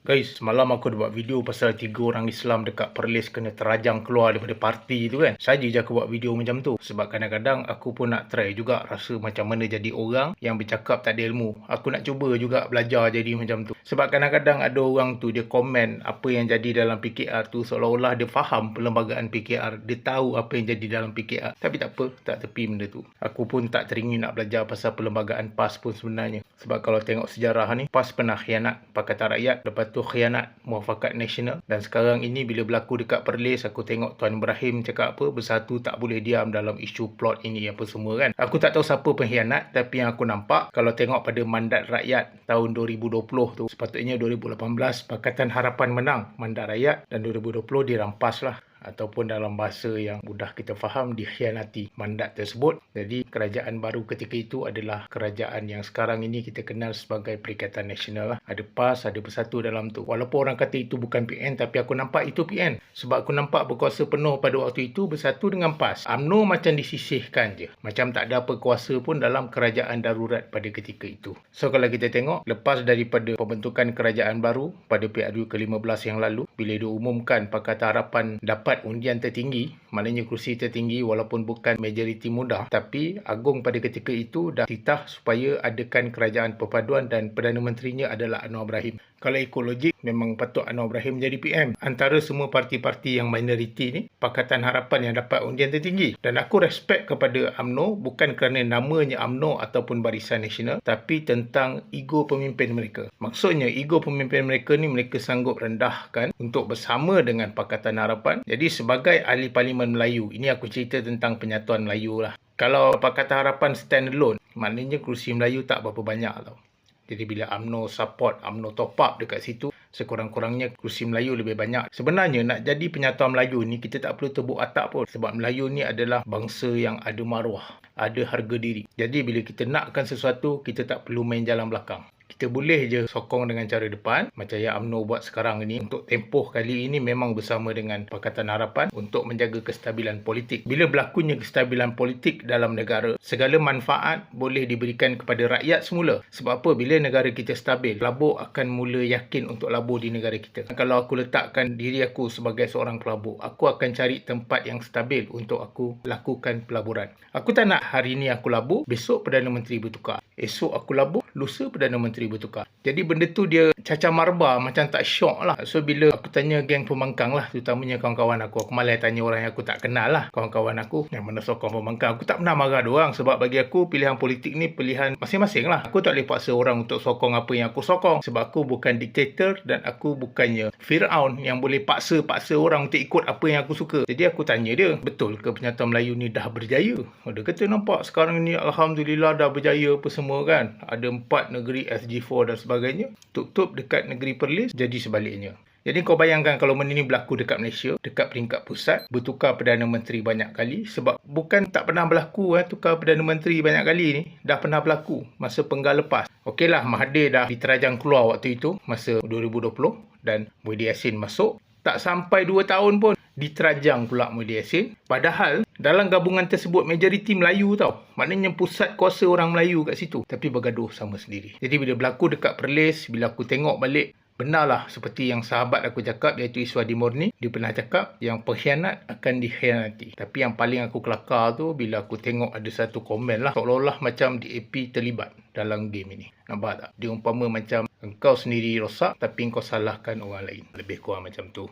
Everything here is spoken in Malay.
Guys, semalam aku ada buat video pasal 3 orang Islam dekat Perlis kena terajang keluar daripada parti tu kan. Saja je aku buat video macam tu. Sebab kadang-kadang aku pun nak try juga rasa macam mana jadi orang yang bercakap tak ada ilmu. Aku nak cuba juga belajar jadi macam tu. Sebab kadang-kadang ada orang tu dia komen apa yang jadi dalam PKR tu seolah-olah dia faham perlembagaan PKR. Dia tahu apa yang jadi dalam PKR. Tapi tak apa, tak tepi benda tu. Aku pun tak teringin nak belajar pasal perlembagaan PAS pun sebenarnya. Sebab kalau tengok sejarah ni, PAS pernah khianat Pakatan Rakyat. Lepas tu khianat Muafakat Nasional, dan sekarang ini bila berlaku dekat Perlis, aku tengok Tuan Ibrahim cakap apa, Bersatu tak boleh diam dalam isu plot ini apa semua kan. Aku tak tahu siapa pengkhianat, tapi yang aku nampak kalau tengok pada mandat rakyat tahun 2020 tu, sepatutnya 2018 Pakatan Harapan menang mandat rakyat dan 2020 dirampas lah, ataupun dalam bahasa yang mudah kita faham, dikhianati mandat tersebut. Jadi kerajaan baru ketika itu adalah kerajaan yang sekarang ini kita kenal sebagai Perikatan Nasional lah. Ada PAS, ada Bersatu dalam tu. Walaupun orang kata itu bukan PN, tapi aku nampak itu PN. Sebab aku nampak berkuasa penuh pada waktu itu Bersatu dengan PAS. UMNO macam disisihkan je. Macam tak ada apa kuasa pun dalam kerajaan darurat pada ketika itu. So kalau kita tengok, lepas daripada pembentukan kerajaan baru pada PRU ke-15 yang lalu, bila diumumkan Pakatan Harapan dapat undian tertinggi, maknanya kursi tertinggi walaupun bukan majoriti mudah, tapi Agung pada ketika itu dah titah supaya adakan kerajaan perpaduan dan Perdana Menterinya adalah Anwar Ibrahim. Kalau ikut logik, memang patut Anwar Ibrahim jadi PM. Antara semua parti-parti yang minoriti ni, Pakatan Harapan yang dapat undian tertinggi. Dan aku respect kepada UMNO bukan kerana namanya UMNO ataupun Barisan Nasional, tapi tentang ego pemimpin mereka. Maksudnya, ego pemimpin mereka ni mereka sanggup rendahkan untuk bersama dengan Pakatan Harapan. Jadi sebagai ahli Parlimen Melayu, ini aku cerita tentang penyatuan Melayu lah. Kalau Pakatan Harapan stand alone, maknanya kursi Melayu tak berapa banyak tau. Jadi bila UMNO support, UMNO top up dekat situ, sekurang-kurangnya kursi Melayu lebih banyak. Sebenarnya nak jadi penyatuan Melayu ni, kita tak perlu tebuk atak pun. Sebab Melayu ni adalah bangsa yang ada maruah, ada harga diri. Jadi bila kita nakkan sesuatu, kita tak perlu main jalan belakang. Kita boleh je sokong dengan cara depan, macam yang UMNO buat sekarang ini. Untuk tempoh kali ini memang bersama dengan Pakatan Harapan untuk menjaga kestabilan politik. Bila berlakunya kestabilan politik dalam negara, segala manfaat boleh diberikan kepada rakyat semula. Sebab apa? Bila negara kita stabil, pelabur akan mula yakin untuk labur di negara kita. Kalau aku letakkan diri aku sebagai seorang pelabur, aku akan cari tempat yang stabil untuk aku lakukan pelaburan. Aku tak nak hari ni aku labur, besok Perdana Menteri bertukar. Esok aku labur, lusa Perdana Menteri bertukar. Jadi benda tu dia cacah marba, macam tak syok lah. So bila aku tanya geng pembangkang lah, terutamanya kawan-kawan aku malas tanya orang yang aku tak kenal lah. Kawan-kawan aku yang mana sokong pembangkang, aku tak pernah marah diorang. Sebab bagi aku pilihan politik ni pilihan masing-masing lah. Aku tak boleh paksa orang untuk sokong apa yang aku sokong. Sebab aku bukan diktator dan aku bukannya Firaun yang boleh paksa orang untuk ikut apa yang aku suka. Jadi aku tanya dia, betul ke penyatuan Melayu ni dah berjaya? Dia kata nampak sekarang ni Alhamdulillah dah berjaya apa semua kan. Ada 4 negeri SG4 dan sebagainya. Tutup dekat negeri Perlis, jadi sebaliknya. Jadi kau bayangkan kalau benda ni berlaku dekat Malaysia, dekat peringkat pusat, bertukar Perdana Menteri banyak kali. Sebab bukan tak pernah berlaku tukar Perdana Menteri banyak kali ni. Dah pernah berlaku masa Penggal lepas. Okeylah, Mahathir dah diterajang keluar waktu itu, masa 2020. Dan Muhyiddin Yassin masuk. Tak sampai 2 tahun pun diterajang pula Muhyiddin Yassin. Padahal dalam gabungan tersebut majoriti Melayu tau. Maknanya pusat kuasa orang Melayu kat situ. Tapi bergaduh sama sendiri. Jadi bila berlaku dekat Perlis, bila aku tengok balik, benarlah seperti yang sahabat aku cakap, iaitu Iswadi Murni. Dia pernah cakap yang pengkhianat akan dikhianati. Tapi yang paling aku kelakar tu bila aku tengok ada satu komen lah, seolah-olah macam DAP terlibat dalam game ini. Nampak tak? Dia umpama macam engkau sendiri rosak tapi engkau salahkan orang lain. Lebih kurang macam tu.